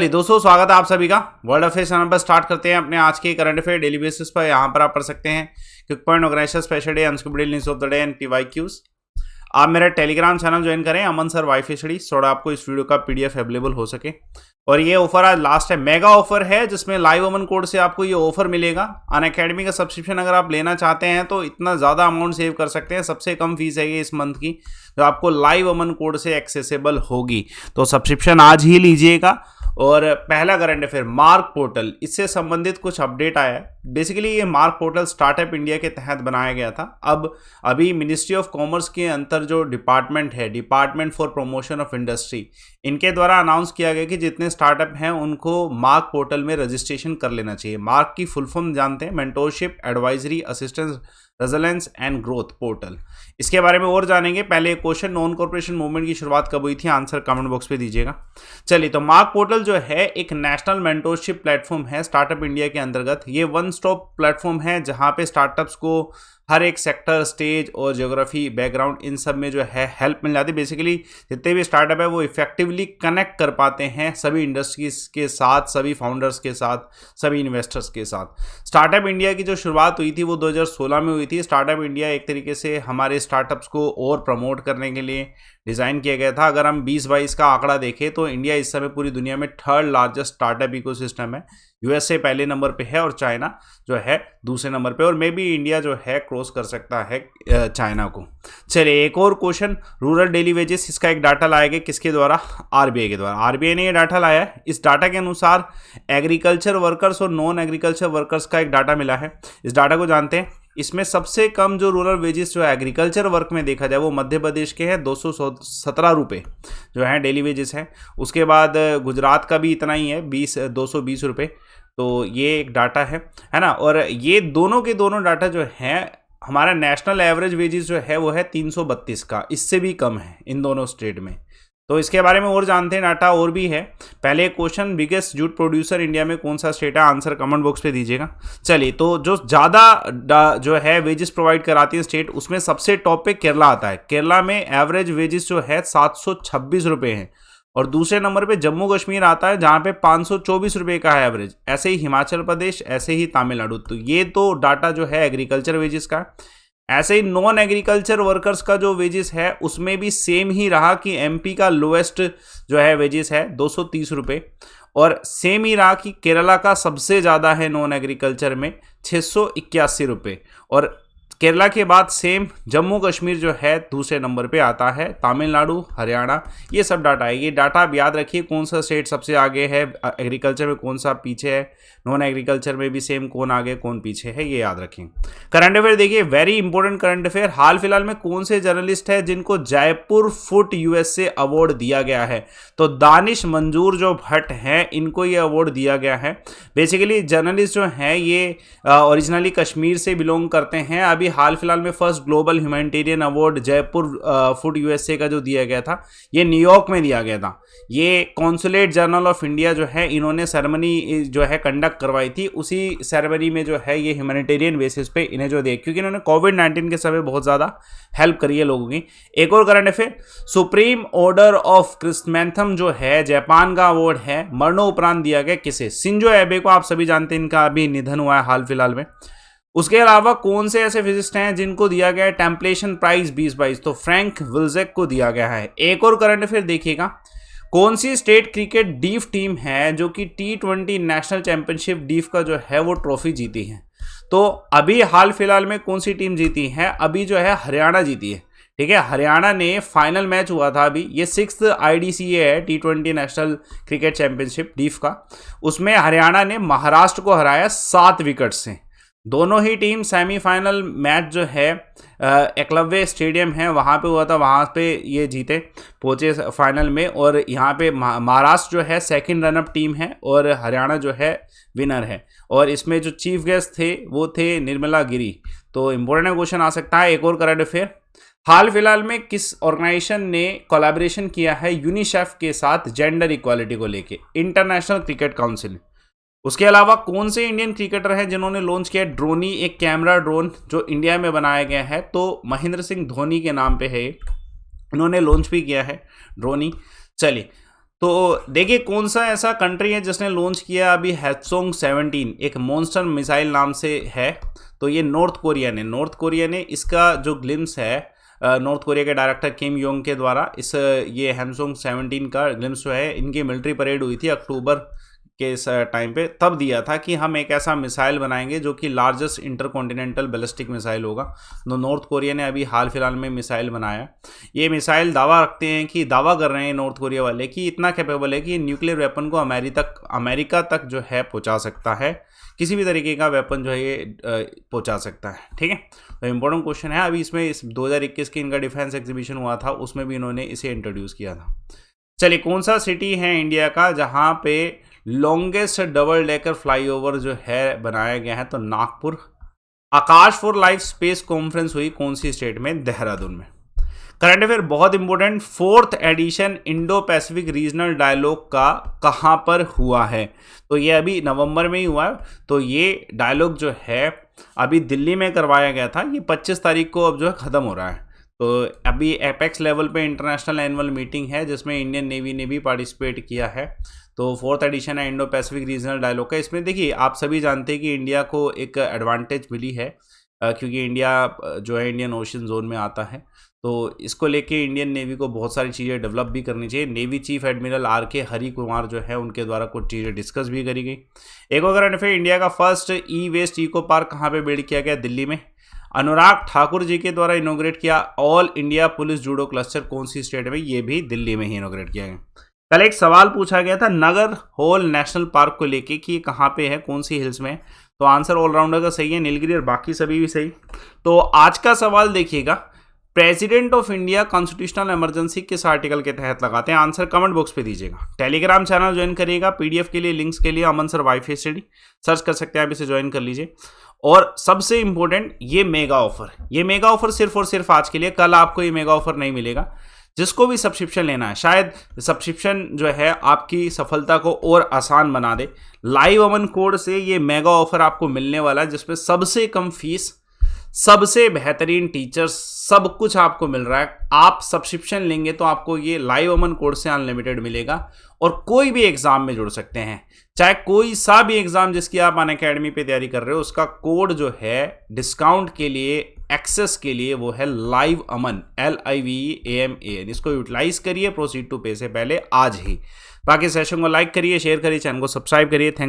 चलिए दोस्तों, स्वागत है आप सभी का वर्ल्ड अफेयर्स चैनल पर। स्टार्ट करते हैं अपने आज के करंट अफेयर डेली बेसिस पर। यहाँ पर आप पढ़ सकते हैं quick point, organisation, special day, unscripted news of the day and PYQs. आप मेरा टेलीग्राम चैनल ज्वाइन करें, अमन सर वाईफाई स्टडीज, थोड़ा आपको इस वीडियो का पीडीएफ अवेलेबल हो सके। और ये ऑफर आज लास्ट है, मेगा ऑफर है, जिसमें लाइव अमन कोड से आपको ये ऑफर मिलेगा। अनअकैडमी का सब्सक्रिप्शन अगर आप लेना चाहते हैं तो इतना ज़्यादा अमाउंट सेव कर सकते हैं। सबसे कम फीस है ये इस मंथ की, जो आपको लाइव अमन कोड से एक्सेसिबल होगी। तो सब्सक्रिप्शन आज ही लीजिएगा। और पहला करंट अफेयर, मार्क पोर्टल, इससे संबंधित कुछ अपडेट आया है। बेसिकली ये मार्क पोर्टल स्टार्टअप इंडिया के तहत बनाया गया था। अब अभी मिनिस्ट्री ऑफ कॉमर्स के अंतर जो डिपार्टमेंट है, department for promotion of industry, इनके द्वारा अनाउंस किया गया कि जितने स्टार्टअप हैं उनको मार्क पोर्टल में रजिस्ट्रेशन कर लेना चाहिए। मार्क की फुल फॉर्म जानते हैं, mentorship, advisory, assistance, resilience and growth portal. इसके बारे में और जानेंगे। पहले एक क्वेश्चन, नॉन कॉर्पोरेशन मूवमेंट की शुरुआत कब हुई थी? आंसर कमेंट बॉक्स पे दीजिएगा। चलिए, तो मार्क पोर्टल जो है एक नेशनल मेंटोरशिप प्लेटफॉर्म है स्टार्टअप इंडिया के अंतर्गत। ये वन स्टॉप प्लेटफॉर्म है जहां पे स्टार्टअप्स को हर एक सेक्टर, स्टेज और ज्योग्राफी, बैकग्राउंड, इन सब में जो है हेल्प मिल जाती है। बेसिकली जितने भी स्टार्टअप है वो इफेक्टिवली कनेक्ट कर पाते हैं सभी इंडस्ट्रीज के साथ, सभी फाउंडर्स के साथ, सभी इन्वेस्टर्स के साथ। स्टार्टअप इंडिया की जो शुरुआत हुई थी वो 2016 में हुई थी। स्टार्टअप इंडिया एक तरीके से हमारे स्टार्टअप्स को और प्रमोट करने के लिए डिज़ाइन किया गया था। अगर हम 2022 का आंकड़ा देखें तो इंडिया इस समय पूरी दुनिया में थर्ड लार्जेस्ट स्टार्टअप इकोसिस्टम है। यूएसए पहले नंबर पे है और चाइना जो है दूसरे नंबर पे, और मे बी इंडिया जो है क्रॉस कर सकता है चाइना को। चलिए, एक और क्वेश्चन, रूरल डेली वेजेस, इसका एक डाटा लाया गया किसके द्वारा? आरबीआई के द्वारा। आरबीआई ने ये डाटा लाया है। इस डाटा के अनुसार एग्रीकल्चर वर्कर्स और नॉन एग्रीकल्चर वर्कर्स का एक डाटा मिला है। इस डाटा को जानते हैं। इसमें सबसे कम जो रूरल वेजेस जो एग्रीकल्चर वर्क में देखा जाए वो मध्य प्रदेश के हैं, 217 रुपये जो है डेली वेजेस हैं। उसके बाद गुजरात का भी इतना ही है, 220 रुपये। तो ये एक डाटा है ना। और ये दोनों के दोनों डाटा जो है, हमारा नेशनल एवरेज वेजेस जो है वो है 332 का, इससे भी कम है इन दोनों स्टेट में। तो इसके बारे में और जानते हैं, डाटा और भी है। पहले question, biggest jute producer India में कौन सा स्टेट है? आंसर कमेंट बॉक्स पे दीजिएगा। चलिए, तो जो ज़्यादा जो है वेजेस प्रोवाइड कराती है स्टेट, उसमें सबसे टॉप पे केरला आता है। केरला में एवरेज वेजेस जो है 726 रुपये हैं। और दूसरे नंबर पे जम्मू कश्मीर आता है जहाँ पे 524 रुपये का है एवरेज। ऐसे ही हिमाचल प्रदेश, ऐसे ही तमिलनाडु। तो ये तो डाटा जो है एग्रीकल्चर वेजेस का। ऐसे ही नॉन एग्रीकल्चर वर्कर्स का जो वेजेस है उसमें भी सेम ही रहा कि एमपी का लोएस्ट जो है वेजेस है 230 रुपये, और सेम ही रहा कि केरला का सबसे ज़्यादा है नॉन एग्रीकल्चर में 681 रुपये। और केरला के बाद सेम जम्मू कश्मीर जो है दूसरे नंबर पे आता है, तमिलनाडु, हरियाणा, ये सब डाटा है। ये डाटा आप याद रखिए, कौन सा स्टेट सबसे आगे है एग्रीकल्चर में, कौन सा पीछे है, नॉन एग्रीकल्चर में भी सेम कौन आगे कौन पीछे है, ये याद रखें। करंट अफेयर देखिए, वेरी इंपॉर्टेंट करंट अफेयर। हाल फिलहाल में कौन से जर्नलिस्ट है जिनको जयपुर फुट यूएसए अवार्ड दिया गया है? तो दानिश मंजूर जो भट्ट हैं, इनको ये अवार्ड दिया गया है। बेसिकली जर्नलिस्ट जो हैं ये ओरिजिनली कश्मीर से बिलोंग करते हैं। अभी हाल फिलहाल में first global humanitarian award Jaipur food USA का जो दिया गया था, ये न्यूयॉर्क में दिया गया था। ये कॉन्सुलेट जनरल ऑफ इंडिया जो है, इन्होंने सेरेमनी जो है कंडक्ट करवाई थी। उसी सेरेमनी में जो है ये ह्यूमैनिटेरियन बेसिस पे इन्हें जो दे, क्योंकि इन्होंने कोविड-19 के समय बहुत ज़्यादा हेल्प करी है लोगों की। एक और current affair, supreme order of chrysanthemum जो है जापान का अवार्ड है, मरणोपरांत दिया गया किसे? शिंजो एबे को। आप सभी जानते हैं इनका अभी निधन हुआ है हाल फिलहाल में। उसके अलावा कौन से ऐसे फिजिस्ट हैं जिनको दिया गया है टेम्पलेशन प्राइज 2022? तो फ्रैंक विल्जेक को दिया गया है। एक और करंट अफेयर देखिएगा, कौन सी स्टेट क्रिकेट डीफ टीम है जो कि T20 नेशनल चैंपियनशिप डीफ का जो है वो ट्रॉफी जीती है? तो अभी हाल फिलहाल में कौन सी टीम जीती है? अभी जो है हरियाणा जीती है। ठीक है, हरियाणा ने फाइनल मैच हुआ था अभी, ये 6th IDCA है T20 national cricket championship deaf का। उसमें हरियाणा ने महाराष्ट्र को हराया 7 विकेट से। दोनों ही टीम सेमीफाइनल मैच जो है एकलव्य स्टेडियम है वहाँ पे हुआ था, वहाँ पे ये जीते, पहुँचे फाइनल में। और यहाँ पे महाराष्ट्र जो है सेकंड रनअप टीम है और हरियाणा जो है विनर है। और इसमें जो चीफ गेस्ट थे वो थे निर्मला गिरी। तो इम्पोर्टेंट क्वेश्चन आ सकता है। एक और करंट अफेयर, हाल फिलहाल में किस ऑर्गेनाइजेशन ने कोलैबोरेशन किया है यूनिसेफ के साथ जेंडर इक्वालिटी को लेके? International cricket council. उसके अलावा कौन से इंडियन क्रिकेटर हैं जिन्होंने लॉन्च किया ड्रोनी, एक कैमरा ड्रोन जो इंडिया में बनाया गया है? तो महेंद्र सिंह धोनी के नाम पे है, इन्होंने लॉन्च भी किया है ड्रोनी। चलिए, तो देखिए कौन सा ऐसा कंट्री है जिसने लॉन्च किया अभी हैटसोंग 17, एक मॉन्स्टर मिसाइल नाम से है। तो ये नॉर्थ कोरिया ने इसका जो ग्लिम्स है नॉर्थ कोरिया के डायरेक्टर किम योंग के द्वारा ये हैमसोंग 17 का ग्लिम्स जो है इनकी मिलिट्री परेड हुई थी अक्टूबर के इस टाइम पे, तब दिया था कि हम एक ऐसा मिसाइल बनाएंगे जो कि लार्जेस्ट इंटरकॉन्टिनेंटल बैलिस्टिक मिसाइल होगा। तो नॉर्थ कोरिया ने अभी हाल फिलहाल में मिसाइल बनाया। ये मिसाइल दावा कर रहे हैं नॉर्थ कोरिया वाले कि इतना कैपेबल है कि न्यूक्लियर वेपन को अमेरिका तक जो है पहुंचा सकता है, किसी भी तरीके का वेपन जो है ये पहुंचा सकता है। ठीक है, तो इम्पोर्टेंट क्वेश्चन है। अभी इसमें 2021 के इनका डिफेंस एग्जीबिशन हुआ था, उसमें भी इन्होंने इसे इंट्रोड्यूस किया था। चलिए, कौन सा सिटी है इंडिया का जहां पे लॉन्गेस्ट डबल डेकर फ्लाईओवर जो है बनाया गया है? तो Nagpur. Akash for life space conference हुई कौन सी स्टेट में? देहरादून में। करंट अफेयर बहुत important, 4th edition Indo Pacific regional dialogue का कहां पर हुआ है? तो ये अभी नवंबर में ही हुआ है। तो ये डायलॉग जो है अभी दिल्ली में करवाया गया था, ये 25 तारीख को अब जो है ख़त्म हो रहा है। तो अभी एपेक्स लेवल पे इंटरनेशनल एनुअल मीटिंग है जिसमें इंडियन नेवी ने भी पार्टिसिपेट किया है। तो 4th एडिशन है इंडो पैसिफिक रीजनल डायलॉग का। इसमें देखिए आप सभी जानते हैं कि इंडिया को एक एडवांटेज मिली है क्योंकि इंडिया जो है इंडियन ओशन जोन में आता है। तो इसको लेके इंडियन नेवी को बहुत सारी चीज़ें डेवलप भी करनी चाहिए। Navy chief admiral RK Hari Kumar जो है उनके द्वारा कुछ चीज़ें डिस्कस भी करी गई। एक और करंट अफेयर, इंडिया का फर्स्ट ई-वेस्ट इको पार्क कहाँ पे बिल्ड किया गया? दिल्ली में। अनुराग ठाकुर जी के द्वारा इनोग्रेट किया all India police judo cluster कौन सी स्टेट में? ये भी दिल्ली में ही इनोग्रेट किया गया। कल एक सवाल पूछा गया था नगर होल नेशनल पार्क को लेके कि कहाँ पे है, कौन सी हिल्स में? तो आंसर ऑलराउंडर का सही है, नीलगिरी, और बाकी सभी भी सही। तो आज का सवाल देखिएगा, president of India constitutional emergency किस आर्टिकल के तहत लगाते हैं? आंसर कमेंट बॉक्स पे दीजिएगा। टेलीग्राम चैनल ज्वाइन करिएगा, PDF के लिए लिंक्स के लिए अमन सर वाईफाई स्टडी सर्च कर सकते हैं, आप इसे ज्वाइन कर लीजिए। और सबसे इंपॉर्टेंट ये मेगा ऑफर सिर्फ और सिर्फ आज के लिए, कल आपको ये मेगा ऑफर नहीं मिलेगा। जिसको भी सब्सक्रिप्शन लेना है, शायद सब्सक्रिप्शन जो है आपकी सफलता को और आसान बना दे, लाइव अमन कोड से ये मेगा ऑफर आपको मिलने वाला है जिसमें सबसे कम फीस, सबसे बेहतरीन टीचर्स, सब कुछ आपको मिल रहा है। आप सब्सक्रिप्शन लेंगे तो आपको ये लाइव अमन कोड से अनलिमिटेड मिलेगा और कोई भी एग्जाम में जुड़ सकते हैं, चाहे कोई सा भी एग्जाम जिसकी आप अनअकैडमी पे तैयारी कर रहे हो, उसका कोड जो है डिस्काउंट के लिए, एक्सेस के लिए, वो है लाइव अमन, LIVEAMAN। इसको यूटिलाइज करिए, प्रोसीड टू पे से पहले आज ही। बाकी सेशन को लाइक करिए, शेयर करिए, चैनल को सब्सक्राइब करिए। थैंक्स।